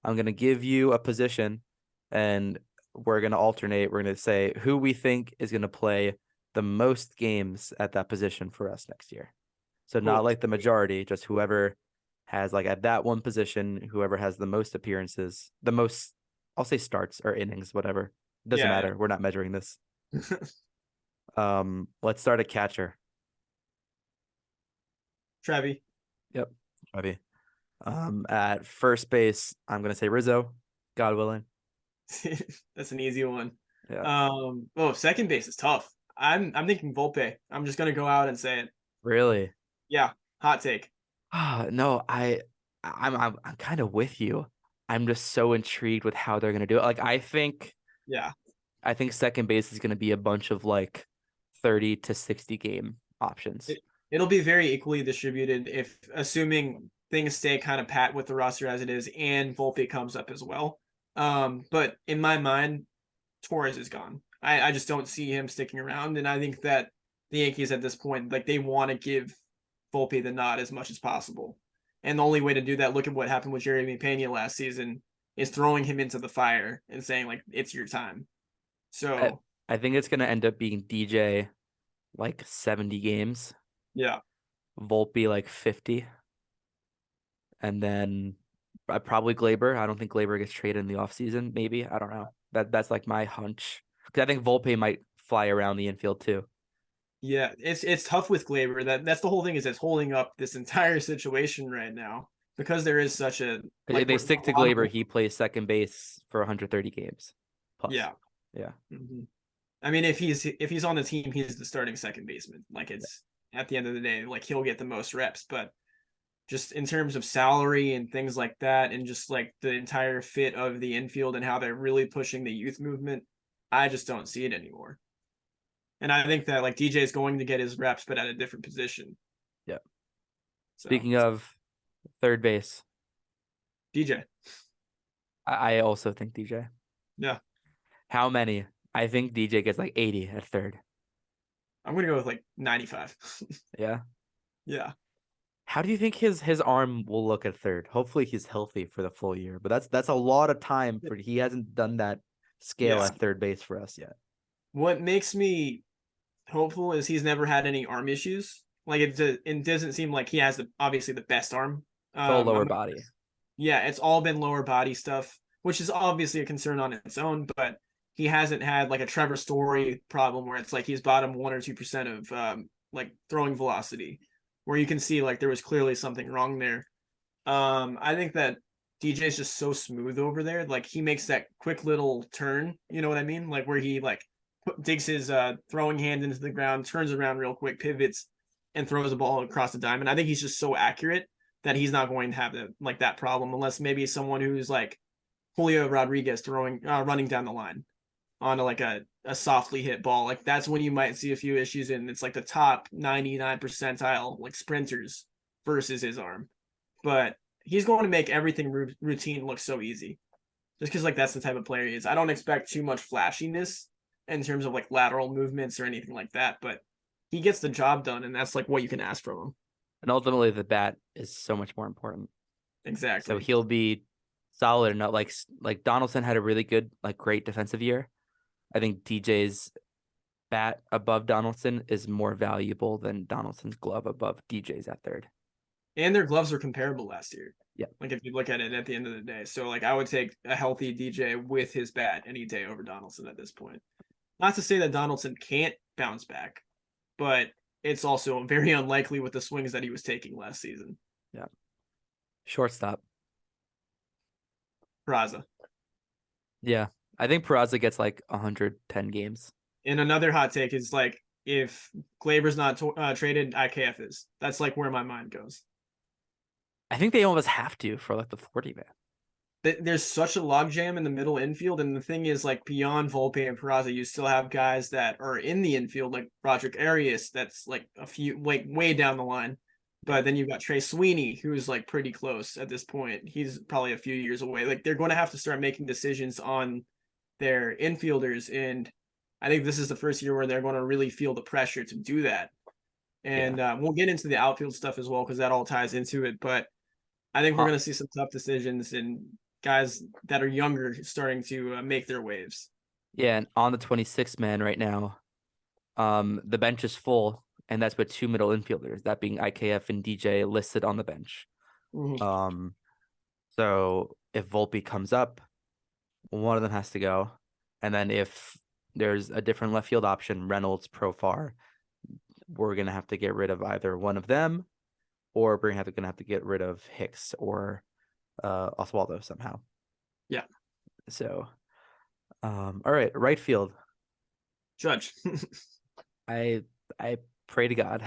I'm gonna give you a position, and we're gonna alternate. We're gonna say who we think is gonna play the most games at that position for us next year. So not Cool. like the majority, just whoever has like at that one position, whoever has the most appearances, the most, I'll say starts or innings, whatever. It doesn't Yeah. matter. We're not measuring this. Let's start at catcher. Trevi. Yep. Maybe. At first base, I'm gonna say Rizzo, God willing. That's an easy one. Yeah. Second base is tough. I'm thinking Volpe. I'm just gonna go out and say it. Really? Yeah, hot take. No, I'm kind of with you. I'm just so intrigued with how they're gonna do it. Like Yeah. I think second base is gonna be a bunch of like 30 to 60 game options. It, it'll be very equally distributed if assuming things stay kind of pat with the roster as it is and Volpe comes up as well. But in my mind, Torres is gone. I just don't see him sticking around. And I think that the Yankees at this point, like they want to give Volpe the nod as much as possible. And the only way to do that, look at what happened with Jeremy Pena last season, is throwing him into the fire and saying, like, it's your time. I, So I think it's gonna end up being DJ like 70 games, yeah. Volpe like 50, and then probably Glaber. I don't think Glaber gets traded in the offseason. Maybe. I don't know. That's like my hunch. Because I think Volpe might fly around the infield too. Yeah, it's tough with Glaber. That's the whole thing is it's holding up this entire situation right now because there is such a They, like they we're stick a to lot of Glaber. He plays second base for 130 games plus. yeah. Yeah. Mhm. I mean, if he's on the team, he's the starting second baseman. Like Yeah. it's at the end of the day, like he'll get the most reps. But just in terms of salary and things like that, and just like the entire fit of the infield and how they're really pushing the youth movement, I just don't see it anymore. And I think that like DJ is going to get his reps, but at a different position. Yeah. So Speaking of third base, DJ, I also think DJ. yeah, How many? I think DJ gets like 80 at third. I'm gonna go with like 95. Yeah. Yeah. How do you think his arm will look at third? Hopefully he's healthy for the full year, but that's a lot of time for he hasn't done that scale Yeah. at third base for us yet. What makes me hopeful is he's never had any arm issues. Like it doesn't seem like he has obviously the best arm. It's all lower I'm body. Yeah, it's all been lower body stuff, which is obviously a concern on its own, but he hasn't had like a Trevor Story problem where it's like he's bottom 1 or 2% of like throwing velocity, where you can see like there was clearly something wrong there. I think that DJ is just so smooth over there. Like he makes that quick little turn, you know what I mean? Like where he like digs his throwing hand into the ground, turns around real quick, pivots, and throws the ball across the diamond. I think he's just so accurate that he's not going to have that problem unless maybe someone who's like Julio Rodriguez throwing running down the line on a softly hit ball. Like that's when you might see a few issues, and it's like the top 99 percentile like sprinters versus his arm. But he's going to make everything routine look so easy, just because like that's the type of player he is. I don't expect too much flashiness in terms of like lateral movements or anything like that, but he gets the job done, and that's like what you can ask from him. And ultimately the bat is so much more important. So Exactly. he'll be solid enough. Like Donaldson had a really good, like great defensive year. I think DJ's bat above Donaldson is more valuable than Donaldson's glove above DJ's at third. And their gloves were comparable last year. Yeah. Like if you look at it at the end of the day. So like I would take a healthy DJ with his bat any day over Donaldson at this point. Not to say that Donaldson can't bounce back, but it's also very unlikely with the swings that he was taking last season. Yeah. Shortstop. Peraza. Yeah. I think Peraza gets like 110 games. And another hot take is like if Glaber's not traded, IKF is. That's like where my mind goes. I think they almost have to for like the 40 man. There's such a logjam in the middle infield, and the thing is, like beyond Volpe and Peraza, you still have guys that are in the infield, like Roderick Arias, that's like a few like way down the line. But then you've got Trey Sweeney, who's like pretty close at this point. He's probably a few years away. Like they're going to have to start making decisions on their infielders, and I think this is the first year where they're going to really feel the pressure to do that. And we'll get into the outfield stuff as well because that all ties into it. But I think we're Uh, going to see some tough decisions, and guys that are younger starting to make their waves. Yeah, and on the 26th man right now, the bench is full, and that's with two middle infielders, that being IKF and DJ listed on the bench. Mhm. So if Volpe comes up, one of them has to go. And then if there's a different left field option, Reynolds, Profar, we're gonna have to get rid of either one of them, or we're gonna have to get rid of Hicks or Oswaldo somehow. Yeah, So, all right, right field. Judge. I I pray to God.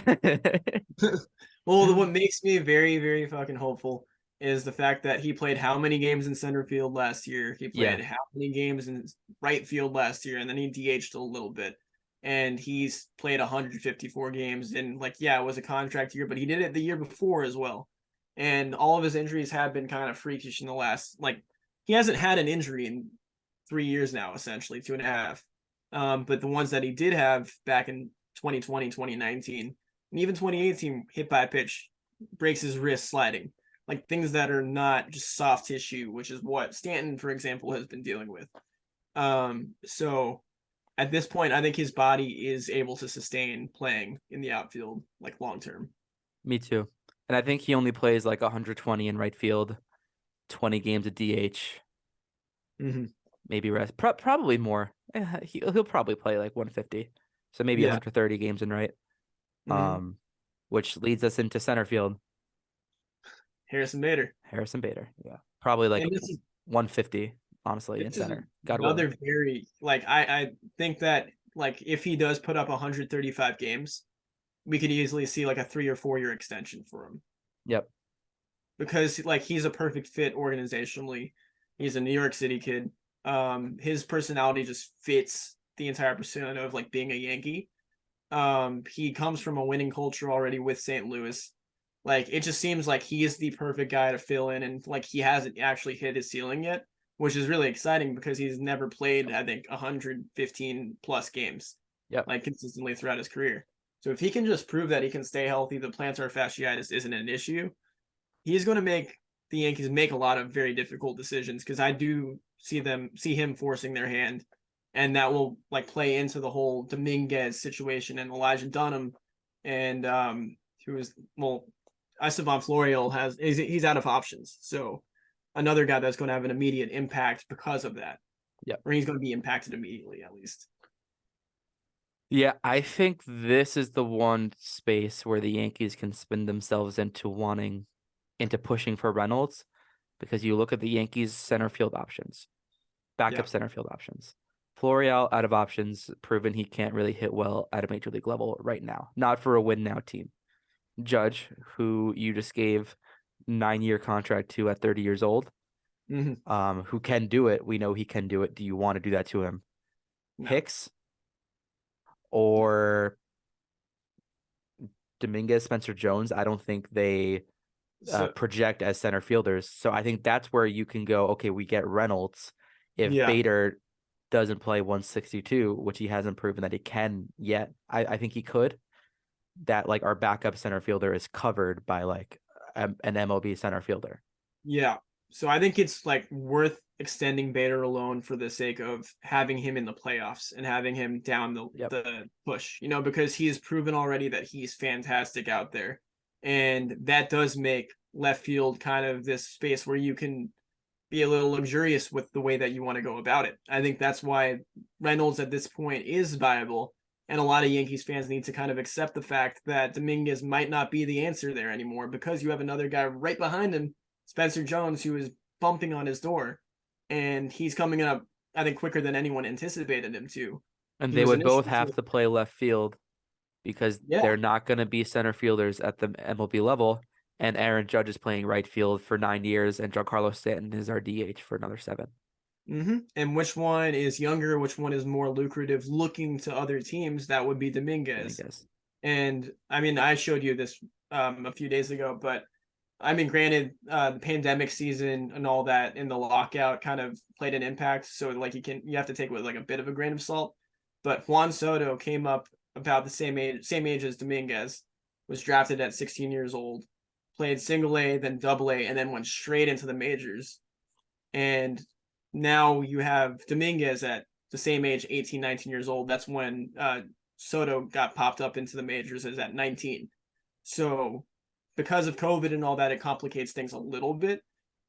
Well, what makes me very, very fucking hopeful is the fact that he played how many games in center field last year? He Yeah, played how many games in right field last year, and then he DH'd a little bit. And he's played 154 games, and like, yeah, it was a contract year, but he did it the year before as well. And all of his injuries have been kind of freakish in the last, like, he hasn't had an injury in 3 years now, essentially, 2.5. But the ones that he did have back in 2020, 2019, and even 2018, hit by a pitch, breaks his wrist sliding. Like things that are not just soft tissue, which is what Stanton, for example, has been dealing with. So at this point, I think his body is able to sustain playing in the outfield, like long term. me too. And I think he only plays like 120 in right field, 20 games at DH, Mm-hmm. maybe rest, probably more. He'll probably play like 150, so maybe Yeah. 130 games in right. Mm-hmm. Um, which leads us into center field. Harrison Bader. Harrison Bader, yeah, probably like And this is 150, honestly, in this is center. God willing. another very like I think that like if he does put up 135 games, we could easily see like a 3 or 4 year extension for him Yep. because like he's a perfect fit organizationally. He's a New York City kid. His personality just fits the entire persona of like being a Yankee. He comes from a winning culture already with St. Louis. Like it just seems like he is the perfect guy to fill in, and like he hasn't actually hit his ceiling yet, which is really exciting because he's never played, I think, 115 plus games Yep. like consistently throughout his career. So if he can just prove that he can stay healthy, the plantar fasciitis isn't an issue, he's going to make the Yankees make a lot of very difficult decisions because I do see him forcing their hand, and that will like play into the whole Dominguez situation and Elijah Dunham, and who is well, Esteban Florial he's out of options, so another guy that's going to have an immediate impact because of that, Yep. or he's going to be impacted immediately at least. Yeah, I think this is the one space where the Yankees can spin themselves into pushing for Reynolds, because you look at the Yankees center field options, Yeah. backup center field options. Florial out of options, proven he can't really hit well at a major league level right now. Not for a win now team. Judge, who you just gave 9-year contract to at 30 years old, Mm-hmm. who can do it. We know he can do it. Do you want to do that to him? No. Hicks or Dominguez, Spencer Jones? I don't think they So project as center fielders. So I think that's where you can go, okay, we get Reynolds. If yeah. Bader doesn't play 162, which he hasn't proven that he can yet, I think he could, that like our backup center fielder is covered by like an MLB center fielder. Yeah. So I think it's like worth extending Bader alone for the sake of having him in the playoffs and having him down Yep. the push, because he's proven already that he's fantastic out there. And that does make left field kind of this space where you can be a little luxurious with the way that you want to go about it. I think that's why Reynolds at this point is viable. And a lot of Yankees fans need to kind of accept the fact that Dominguez might not be the answer there anymore because you have another guy right behind him, Spencer Jones, who is bumping on his door. And he's coming up, I think, quicker than anyone anticipated him to. And He they was would both initially, have to play left field because yeah. they're not going to be center fielders at the MLB level. And Aaron Judge is playing right field for 9 years, and Giancarlo Stanton is our DH for another 7. Mm-hmm. And which one is younger? Which one is more lucrative looking to other teams? That would be Dominguez. Dominguez. And I mean, I showed you this a few days ago, but I mean, granted, the pandemic season and all that in the lockout kind of played an impact. So like you have to take it with like a bit of a grain of salt. But Juan Soto came up about the same age as Dominguez, was drafted at 16 years old, played single A, then double A, and then went straight into the majors. And now you have Dominguez at the same age, 18, 19 years old. That's when Soto got popped up into the majors as at 19. So because of COVID and all that, it complicates things a little bit.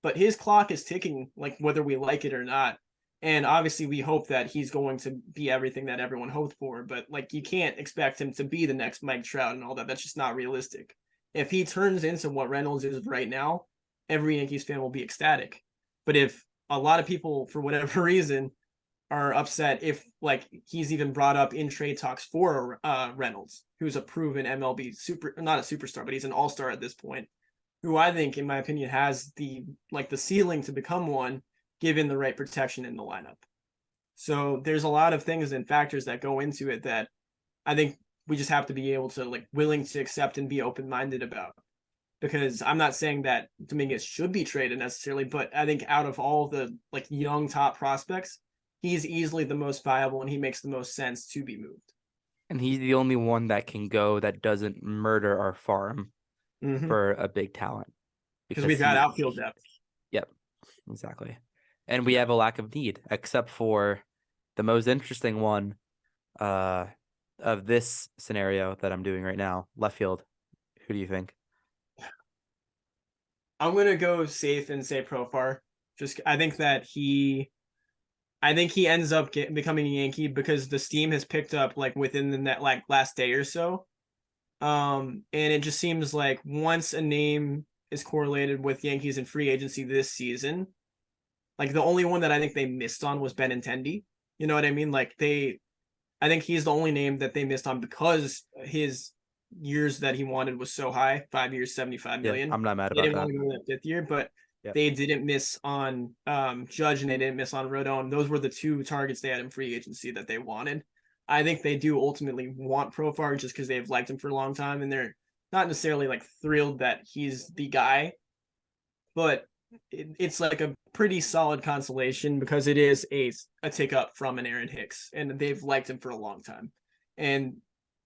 But his clock is ticking, like whether we like it or not. And obviously, we hope that he's going to be everything that everyone hoped for. But like, you can't expect him to be the next Mike Trout and all that. That's just not realistic. If he turns into what Reynolds is right now, every Yankees fan will be ecstatic. But if a lot of people, for whatever reason, are upset if like he's even brought up in trade talks for Reynolds, who's a proven MLB not a superstar, but he's an all-star at this point, who I think, in my opinion, has the ceiling to become one, given the right protection in the lineup. So there's a lot of things and factors that go into it that I think we just have to be able to willing to accept and be open-minded about. Because I'm not saying that Dominguez should be traded necessarily, but I think out of all the young top prospects, he's easily the most viable and he makes the most sense to be moved. And he's the only one that can go that doesn't murder our farm for a big talent. Because we've got outfield depth. Yep, exactly. And we Yeah. have a lack of need, except for the most interesting one of this scenario that I'm doing right now, left field. Who do you think? I'm gonna go safe and say Profar. Just I think he ends up becoming a Yankee because the steam has picked up within the net last day or so. And it just seems like once a name is correlated with Yankees and free agency this season, the only one that I think they missed on was Benintendi. You know what I mean? I think he's the only name that they missed on because his years that he wanted was so high, 5 years, 75 million. I'm not mad They about didn't that. want to go that fifth year, but Yep. they didn't miss on Judge and they didn't miss on Rodon. Those were the two targets they had in free agency that they wanted. I think they do ultimately want Profar just because they've liked him for a long time and they're not necessarily thrilled that he's the guy, but it's a pretty solid consolation because it is a tick up from an Aaron Hicks and they've liked him for a long time. And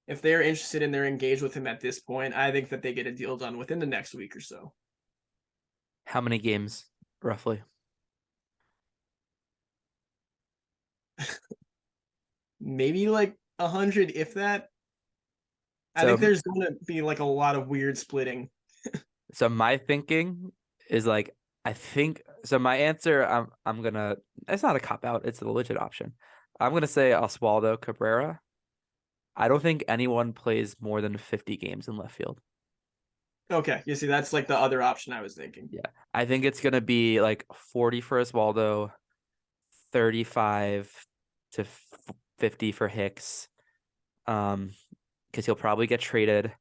if they're interested and they're engaged with him at this point, I think that they get a deal done within the next week or so. How many games, roughly? Maybe 100, if that. I think So, there's going to be a lot of weird splitting. so my thinking is I think so. My answer, I'm gonna. It's not a cop out. It's a legit option. I'm gonna say Oswaldo Cabrera. I don't think anyone plays more than 50 games in left field. Okay, you see, that's the other option I was thinking. Yeah, I think it's gonna be 40 for Oswaldo, 35 to 50 for Hicks. Because he'll probably get traded.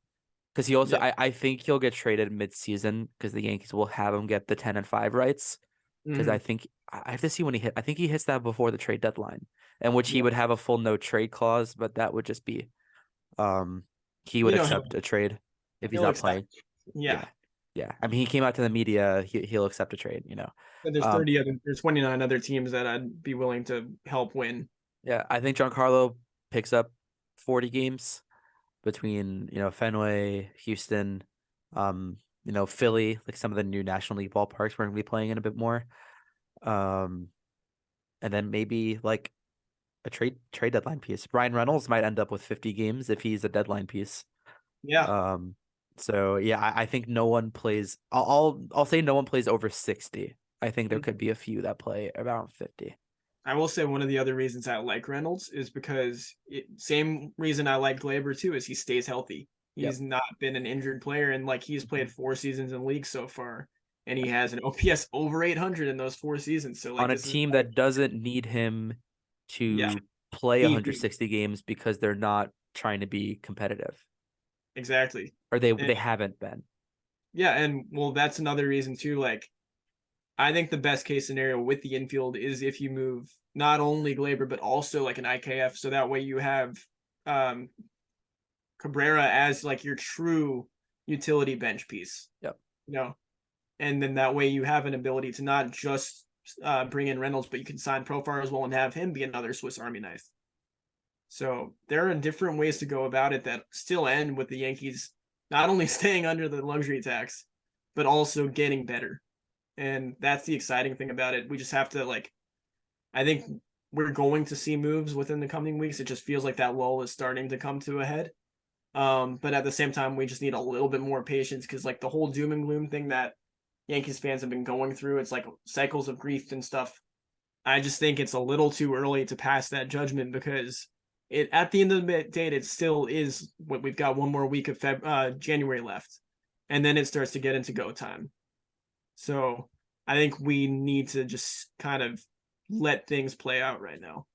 Because he also, Yeah. I think he'll get traded mid-season because the Yankees will have him get the 10 and 5 rights. Because Mm-hmm. I think I have to see when he hit. I think he hits that before the trade deadline, and which he Yeah. would have a full no trade clause, but that would just be, he would You know, accept a trade if he's he'll not accept. playing. Yeah. Yeah, yeah. I mean, he came out to the media. He'll accept a trade. And there's Um, 29 other teams that I'd be willing to help win. yeah. I think Giancarlo picks up 40 games between Fenway, Houston, Philly, like some of the new National League ballparks we're gonna be playing in a bit more. Um, and then maybe a trade deadline piece. Brian Reynolds might end up with 50 games if he's a deadline piece. Yeah. Um, so yeah, I think no one plays. I'll say no one plays over 60. I think there could be a few that play around 50. I will say one of the other reasons I like Reynolds is because same reason I like Glaber too is he stays healthy. Yep. He's not been an injured player and he's played 4 seasons in league so far and he has an OPS over 800 in those 4 seasons. So On a this is team that doesn't need him yeah, to play be good. 160 games because they're not trying to be competitive, Exactly. or they And they haven't been. yeah, and well that's another reason too I think the best case scenario with the infield is if you move not only Glaber but also an IKF, so that way you have um, Cabrera as your true utility bench piece. Yep. You know, and then that way you have an ability to not just bring in Reynolds, but you can sign Profar as well and have him be another Swiss Army knife. So there are different ways to go about it that still end with the Yankees not only staying under the luxury tax, but also getting better. and that's the exciting thing about it. We just have to like, I think we're going to see moves within the coming weeks. It just feels like that lull is starting to come to a head. But at the same time, we just need a little bit more patience because like the whole doom and gloom thing that Yankees fans have been going through, it's like cycles of grief and stuff. I just think it's a little too early to pass that judgment because it at the end of the day, it still is what we've got one more week of January left, and then it starts to get into go time. So I think we need to just kind of let things play out right now.